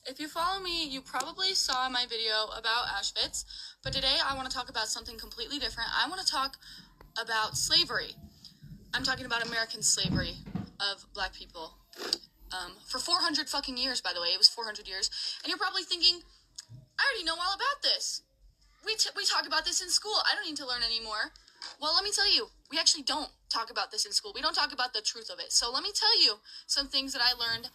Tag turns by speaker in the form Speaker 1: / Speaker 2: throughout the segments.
Speaker 1: If you follow me, you probably saw my video about Auschwitz, but today I want to talk about something completely different. I want to talk about slavery. I'm talking about American slavery of black people. For 400 fucking years, by the way. It was 400 years. And you're probably thinking, I already know all about this. We talk about this in school. I don't need to learn anymore. Well, let me tell you, we actually don't talk about this in school. We don't talk about the truth of it. So let me tell you some things that I learned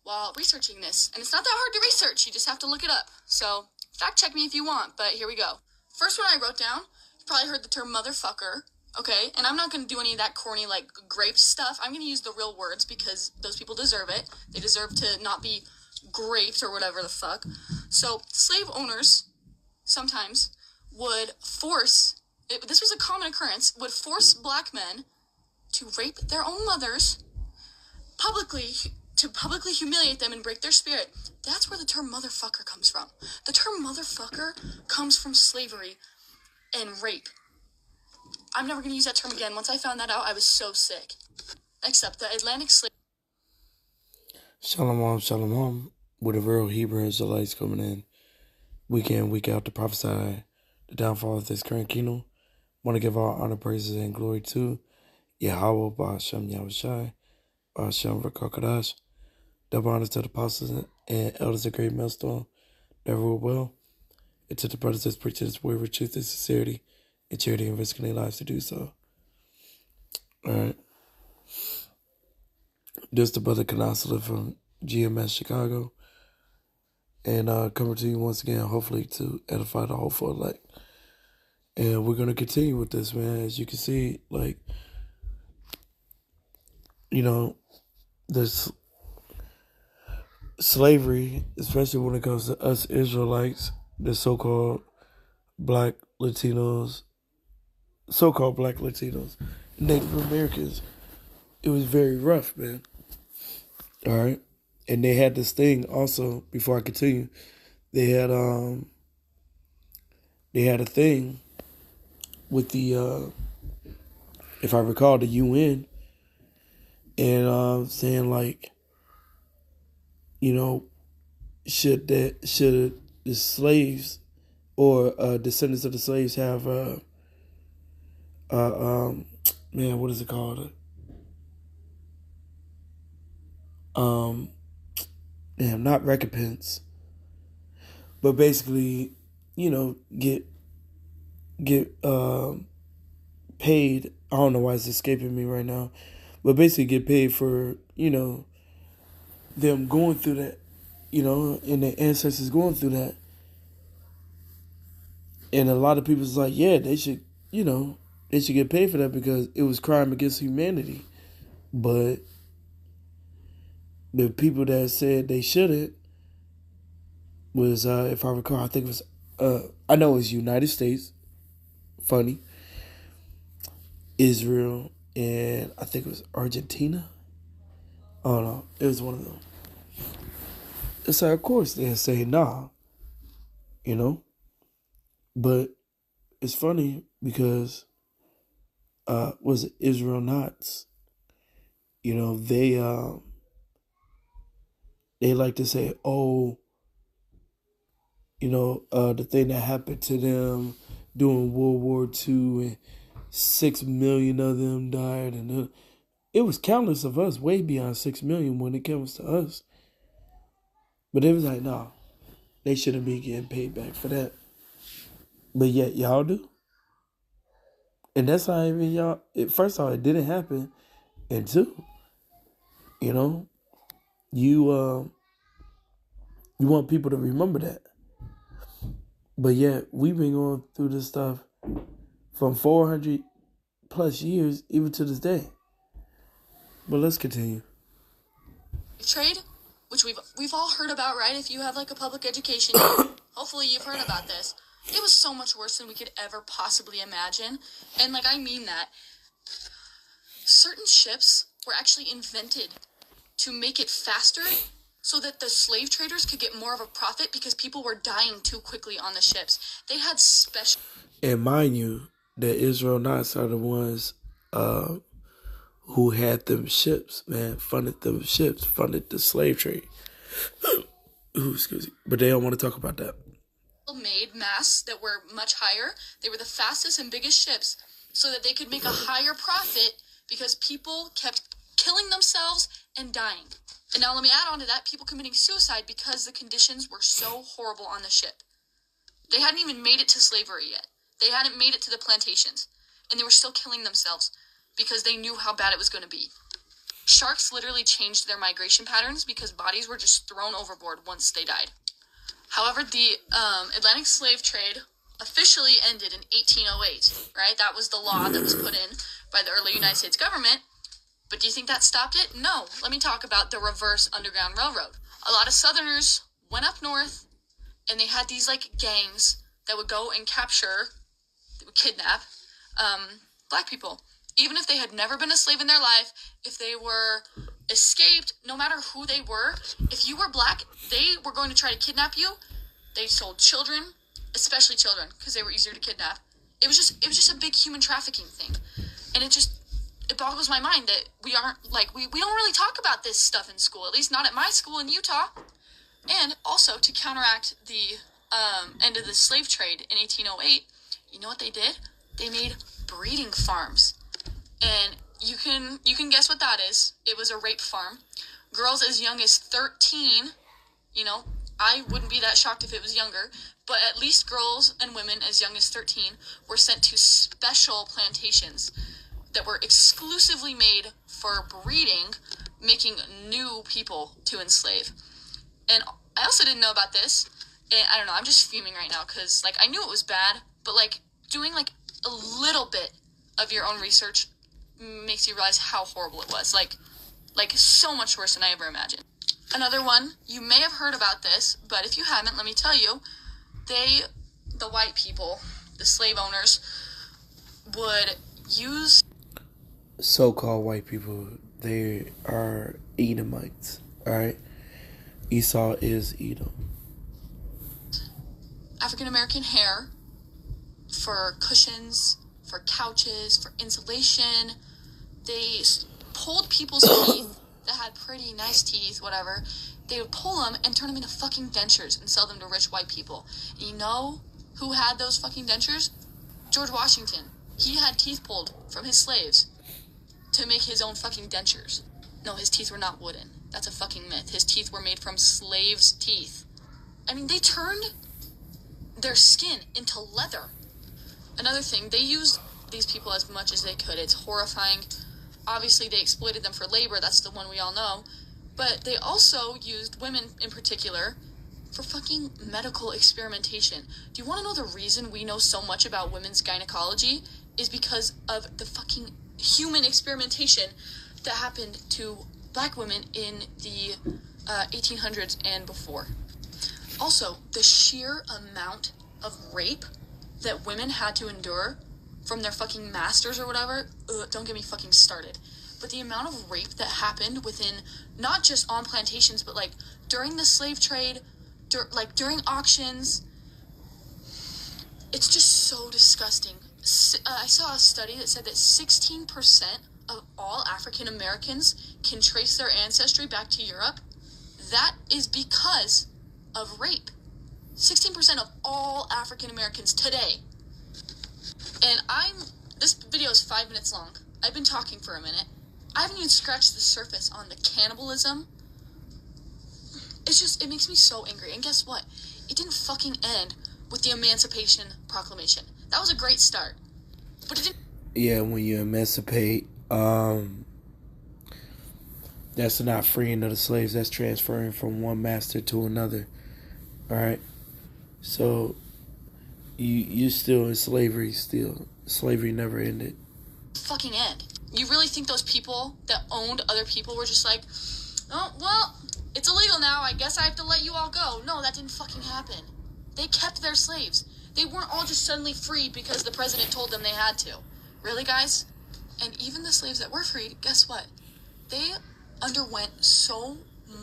Speaker 1: while researching this. And it's not that hard to research. You just have to look it up. So fact check me if you want, but here we go. First one I wrote down, you probably heard the term motherfucker. Okay, and I'm not going to do any of that corny, like, grape stuff. I'm going to use the real words because those people deserve it. They deserve to not be graped or whatever the fuck. So, slave owners sometimes would force, this was a common occurrence, would force black men to rape their own mothers to publicly humiliate them and break their spirit. That's where the term motherfucker comes from. The term motherfucker comes from slavery and rape. I'm never going to use that term again. Once I found that out, I was so sick. Next up, the Atlantic slave.
Speaker 2: Shalom, shalom. With the real Hebrew Israelites coming in week out to prophesy the downfall of this current kingdom. Want to give all honor, praises, and glory to Yahweh, Ba'ashem Yahushai, Ba'ashem Rakakadash. Double honors to the apostles and elders of Great Millstone that rule well, and to the brothers that preach this word with truth and sincerity, and charity and risking their lives to do so. Alright. This is the brother Canasula from GMS Chicago. And coming to you once again, hopefully to edify the hopeful elect. And we're going to continue with this, man. As you can see, like, you know, there's slavery, especially when it comes to us Israelites, the so-called black Latinos, Native Americans. It was very rough, man. All right. And they had this thing also, before I continue, they had a thing with the, if I recall, the UN, and saying, like, you know, should the slaves or descendants of the slaves have man, what is it called? Not recompense, but basically, you know, get paid. I don't know why it's escaping me right now, but basically get paid for, you know, them going through that, you know, and their ancestors going through that. And a lot of people's like, yeah, they should get paid for that because it was crime against humanity. But the people that said they shouldn't was, if I recall, I think it was, I know it was United States, funny, Israel, and I think it was Argentina. I don't know. It was one of them. It's like, of course, they'll say, nah, you know. But it's funny because, was it Israel Knots? You know, they like to say, oh, you know, the thing that happened to them during World War II, and 6 million of them died, and it was countless of us, way beyond 6 million when it comes to us. But it was like, no, they shouldn't be getting paid back for that. But yet y'all do. And that's not even y'all. First of all, it didn't happen. And two, you know, you want people to remember that. But yet we've been going through this stuff from 400 plus years, even to this day. But let's continue.
Speaker 1: Trade, which we've all heard about, right? If you have like a public education, hopefully you've heard about this. It was so much worse than we could ever possibly imagine. And like, I mean that. Certain ships were actually invented to make it faster so that the slave traders could get more of a profit because people were dying too quickly on the ships. They had special...
Speaker 2: And mind you, the Israel Knots are the ones who had them ships, man, funded them ships, funded the slave trade. Ooh, excuse me. But they don't want to talk about that.
Speaker 1: Made masts that were much higher. They were the fastest and biggest ships so that they could make a higher profit because people kept killing themselves and dying. And now let me add on to that, people committing suicide because the conditions were so horrible on the ship. They hadn't even made it to slavery yet. They hadn't made it to the plantations. And they were still killing themselves because they knew how bad it was going to be. Sharks literally changed their migration patterns because bodies were just thrown overboard once they died. However, the Atlantic slave trade officially ended in 1808, right? That was the law that was put in by the early United States government. But do you think that stopped it? No. Let me talk about the reverse Underground Railroad. A lot of Southerners went up north, and they had these, like, gangs that would go and capture, they would kidnap, black people. Even if they had never been a slave in their life, if they were escaped, no matter who they were, if you were black, they were going to try to kidnap you. They sold children, especially children, because they were easier to kidnap. It was just a big human trafficking thing. And it boggles my mind that we aren't, like, we don't really talk about this stuff in school, at least not at my school in Utah. And also, to counteract the end of the slave trade in 1808, you know what they did? They made breeding farms. And you can guess what that is. It was a rape farm. Girls as young as 13, I wouldn't be that shocked if it was younger, but at least girls and women as young as 13 were sent to special plantations that were exclusively made for breeding, making new people to enslave. And I also didn't know about this, and I don't know, I'm just fuming right now, because, like, I knew it was bad, but, like, doing, like, a little bit of your own research makes you realize how horrible it was. Like so much worse than I ever imagined. Another one, you may have heard about this, but if you haven't, let me tell you, the white people, the slave owners, would use...
Speaker 2: So-called white people, they are Edomites, alright? Esau is Edom.
Speaker 1: African-American hair for cushions, for couches, for insulation. They pulled people's teeth that had pretty nice teeth, whatever. They would pull them and turn them into fucking dentures and sell them to rich white people. And you know who had those fucking dentures? George Washington. He had teeth pulled from his slaves to make his own fucking dentures. No, his teeth were not wooden. That's a fucking myth. His teeth were made from slaves' teeth. I mean, they turned their skin into leather. Another thing, they used these people as much as they could. It's horrifying. Obviously, they exploited them for labor. That's the one we all know. But they also used women in particular for fucking medical experimentation. Do you want to know the reason we know so much about women's gynecology? Is because of the fucking human experimentation that happened to black women in the 1800s and before. Also, the sheer amount of rape that women had to endure from their fucking masters or whatever, don't get me fucking started. But the amount of rape that happened within, not just on plantations, but like during the slave trade, during auctions, it's just so disgusting. I saw a study that said that 16% of all African Americans can trace their ancestry back to Europe. That is because of rape. 16% of all African Americans today. And this video is 5 minutes long. I've been talking for a minute. I haven't even scratched the surface on the cannibalism. It makes me so angry. And guess what? It didn't fucking end with the Emancipation Proclamation. That was a great start. But it didn't...
Speaker 2: Yeah, when you emancipate, that's not freeing of the slaves. That's transferring from one master to another. Alright? So, you still in slavery still. Slavery never ended.
Speaker 1: Fucking end. You really think those people that owned other people were just like, oh, well, it's illegal now, I guess I have to let you all go. No, that didn't fucking happen. They kept their slaves. They weren't all just suddenly freed because the president told them they had to. Really, guys? And even the slaves that were freed, guess what? They underwent so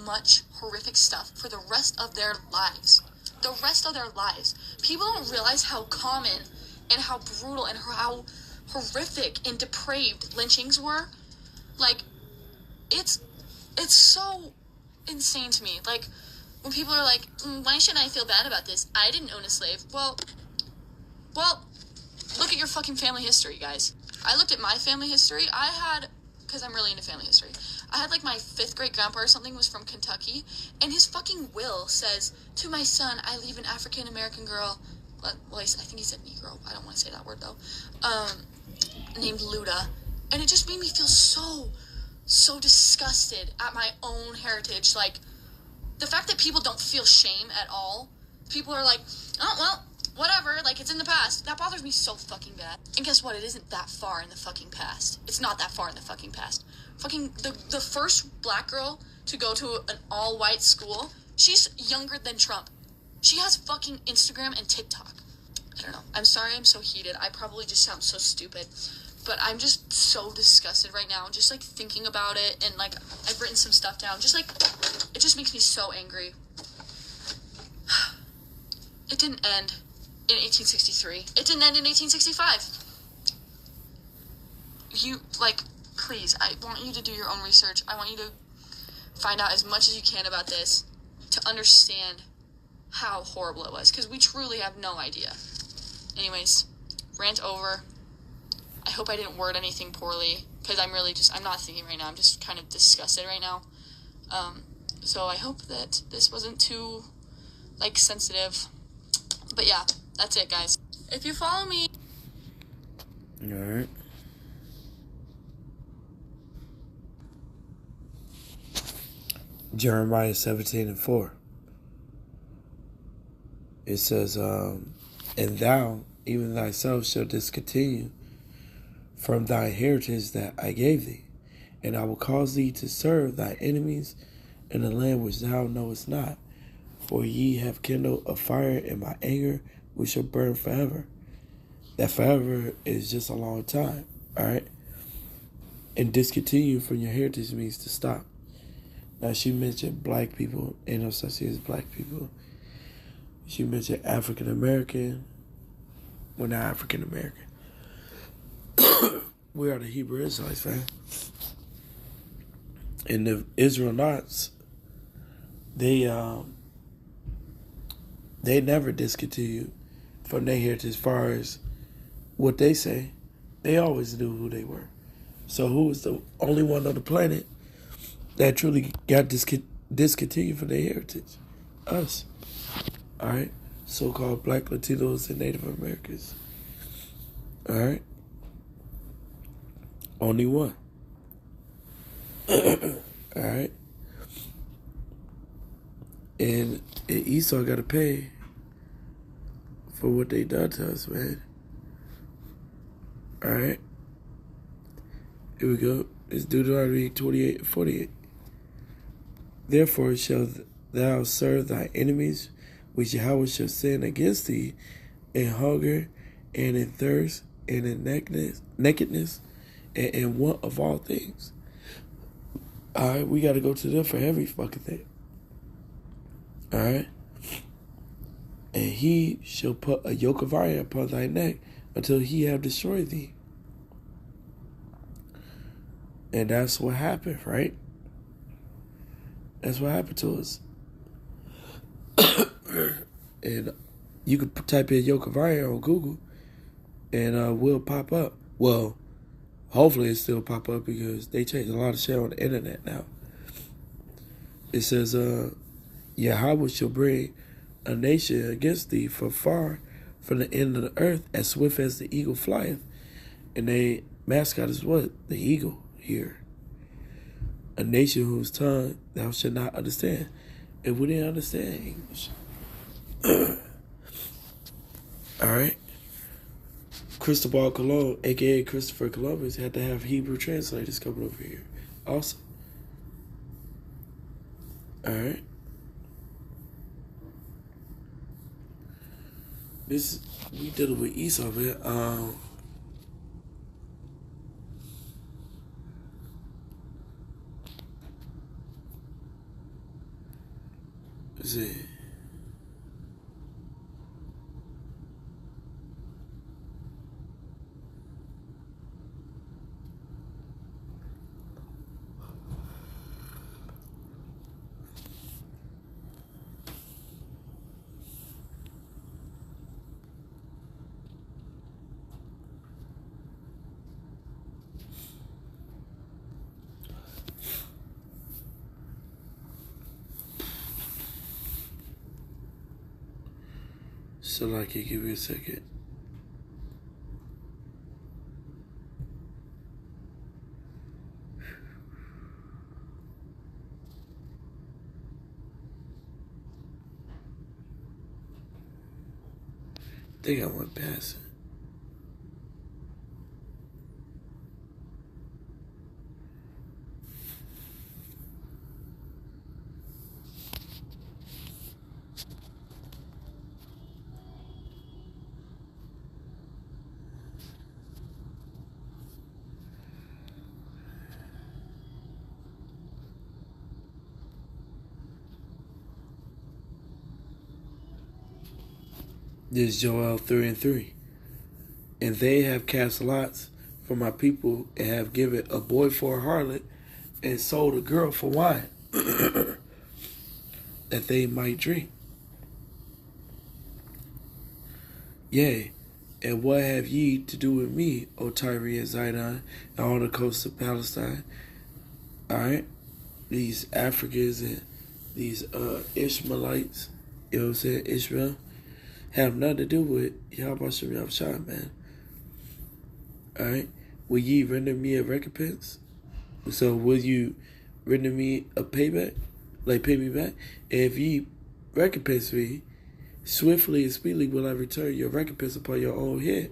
Speaker 1: much horrific stuff for the rest of their lives. The rest of their lives. People don't realize how common and how brutal and how horrific and depraved lynchings were. Like, it's so insane to me. Like, when people are like, why should I feel bad about this? I didn't own a slave. Well, look at your fucking family history, guys. I looked at my family history. Because I'm really into family history, I had like my 5th great grandpa or something was from Kentucky, and his fucking will says, to my son, I leave an African American girl, well, I think he said Negro, I don't want to say that word though, named Luda, and it just made me feel so disgusted at my own heritage. Like, the fact that people don't feel shame at all. People are like, oh, well, whatever, like, it's in the past. That bothers me so fucking bad. And guess what? It isn't that far in the fucking past. It's not that far in the fucking past. Fucking, the first black girl to go to an all-white school, she's younger than Trump. She has fucking Instagram and TikTok. I don't know. I'm sorry I'm so heated. I probably just sound so stupid. But I'm just so disgusted right now. Just, like, thinking about it. And, like, I've written some stuff down. Just, like, it just makes me so angry. It didn't end in 1863. It didn't end in 1865. You, like, please, I want you to do your own research. I want you to find out as much as you can about this to understand how horrible it was. Because we truly have no idea. Anyways, rant over. I hope I didn't word anything poorly, because I'm not thinking right now. I'm just kind of disgusted right now. So I hope that this wasn't too, like, sensitive. But yeah, that's it, guys. If you follow me...
Speaker 2: Alright. Jeremiah 17:4. It says, and thou, even thyself, shalt discontinue from thy heritage that I gave thee, and I will cause thee to serve thy enemies in a land which thou knowest not. For ye have kindled a fire in my anger, which shall burn forever. That forever is just a long time, all right? And discontinue from your heritage means to stop. Now, she mentioned black people, ain't no such thing as black people. She mentioned African American. We're not African American. We are the Hebrew Israelites, man. And the Israelites, they never discontinued from their heritage as far as what they say. They always knew who they were. So who was the only one on the planet that truly got discontinued from their heritage? Us. All right? So-called Black, Latinos, and Native Americans. All right? Only one. All right? And Esau got to pay for what they done to us, man. All right? Here we go. It's Deuteronomy 28:48. Therefore shall thou serve thy enemies, which Yahweh shall send against thee, in hunger, and in thirst, and in nakedness, and in want of all things. All right? We got to go to them for every fucking thing. All right? And he shall put a yoke of iron upon thy neck until he have destroyed thee. And that's what happened, right? That's what happened to us. And you could type in yoke of iron on Google, and will pop up. Well, hopefully it still pop up, because they changed a lot of shit on the internet now. It says, Yahweh shall bring a nation against thee from far from the end of the earth, as swift as the eagle flieth. And they mascot is what? The eagle here. A nation whose tongue thou shalt not understand. And we didn't understand English. All right? Cristobal Colon, a.k.a. Christopher Columbus, had to have Hebrew translators coming over here also. All right? We dealing with Esau, man. Let's see. So, like, give me a second. I think I went past it. This is Joel 3:3. And they have cast lots for my people and have given a boy for a harlot and sold a girl for wine that they might drink. Yea, and what have ye to do with me, O Tyre and Zidon, and all the coasts of Palestine? Alright? These Africans and these Ishmaelites, you know what I'm saying, Israel, have nothing to do with Yahweh Shem Yahushua, man. Alright? Will ye render me a recompense? So will you render me a payback? Like pay me back? And if ye recompense me, swiftly and speedily will I return your recompense upon your own head.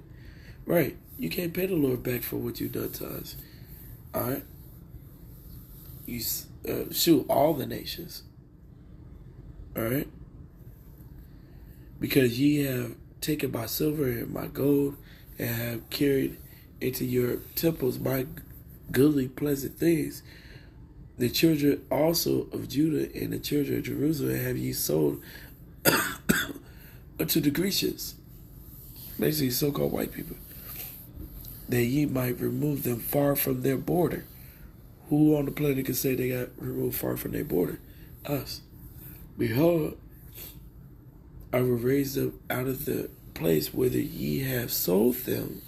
Speaker 2: Right. You can't pay the Lord back for what you've done to us. Alright? You shoot all the nations. Alright? Because ye have taken my silver and my gold, and have carried into your temples my goodly pleasant things. The children also of Judah and the children of Jerusalem have ye sold unto the Grecians, basically so-called white people, that ye might remove them far from their border. Who on the planet can say they got removed far from their border? Us. Behold, I will raise them out of the place whither ye have sold them,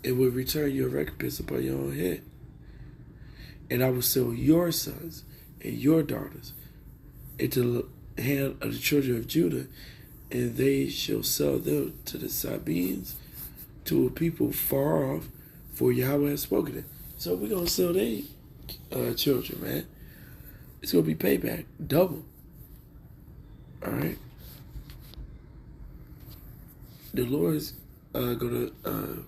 Speaker 2: and will return your recompense upon your own head. And I will sell your sons and your daughters into the hand of the children of Judah, and they shall sell them to the Sabeans, to a people far off, for Yahweh has spoken it. So we're going to sell their children, man. It's going to be payback, double. All right? The Lord's going to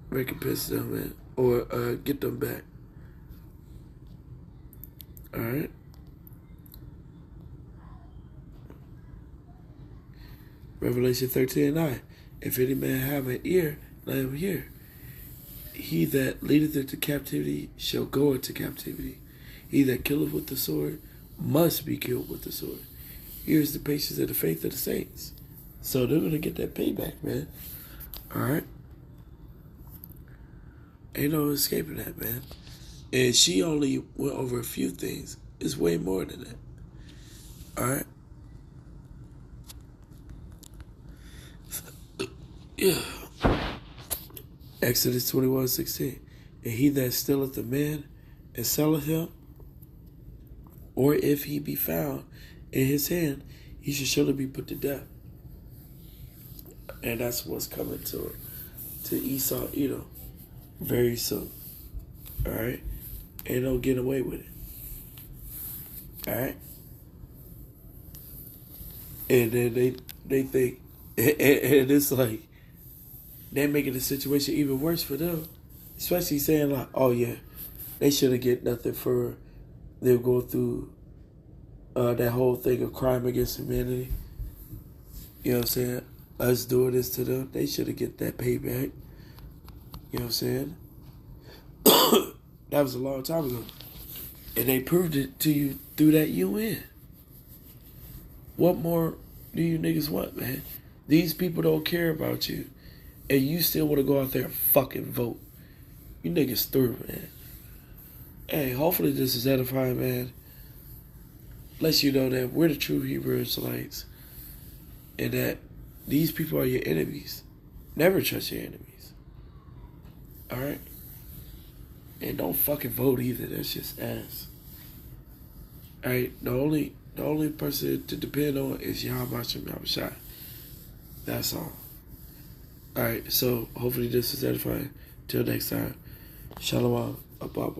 Speaker 2: recompense them, man, or get them back. All right? Revelation 13:9. If any man have an ear, let him hear. He that leadeth into captivity shall go into captivity. He that killeth with the sword must be killed with the sword. Here's the patience of the faith of the saints. So they're going to get that payback, man. All right? Ain't no escaping that, man. And she only went over a few things. It's way more than that. All right? Yeah. Exodus 21:16. And he that stealeth a man and selleth him, or if he be found in his hand, he shall surely be put to death. And that's what's coming to Esau, Edom, very soon. All right? Ain't no getting away with it. All right? And then they think, and it's like, they're making the situation even worse for them. Especially saying like, oh yeah, they shouldn't get nothing for them going through that whole thing of crime against humanity. You know what I'm saying? Us doing this to them, they should have get that payback. You know what I'm saying? That was a long time ago. And they proved it to you through that UN. What more do you niggas want, man? These people don't care about you. And you still want to go out there and fucking vote. You niggas through, man. Hey, hopefully this is edifying, man. Lets you know that we're the true Hebrew Israelites. And that these people are your enemies. Never trust your enemies. Alright? And don't fucking vote either. That's just ass. Alright? The only person to depend on is Yahweh Shem Yahushua. That's all. Alright, so hopefully this is edifying. Till next time. Shalom. Abba.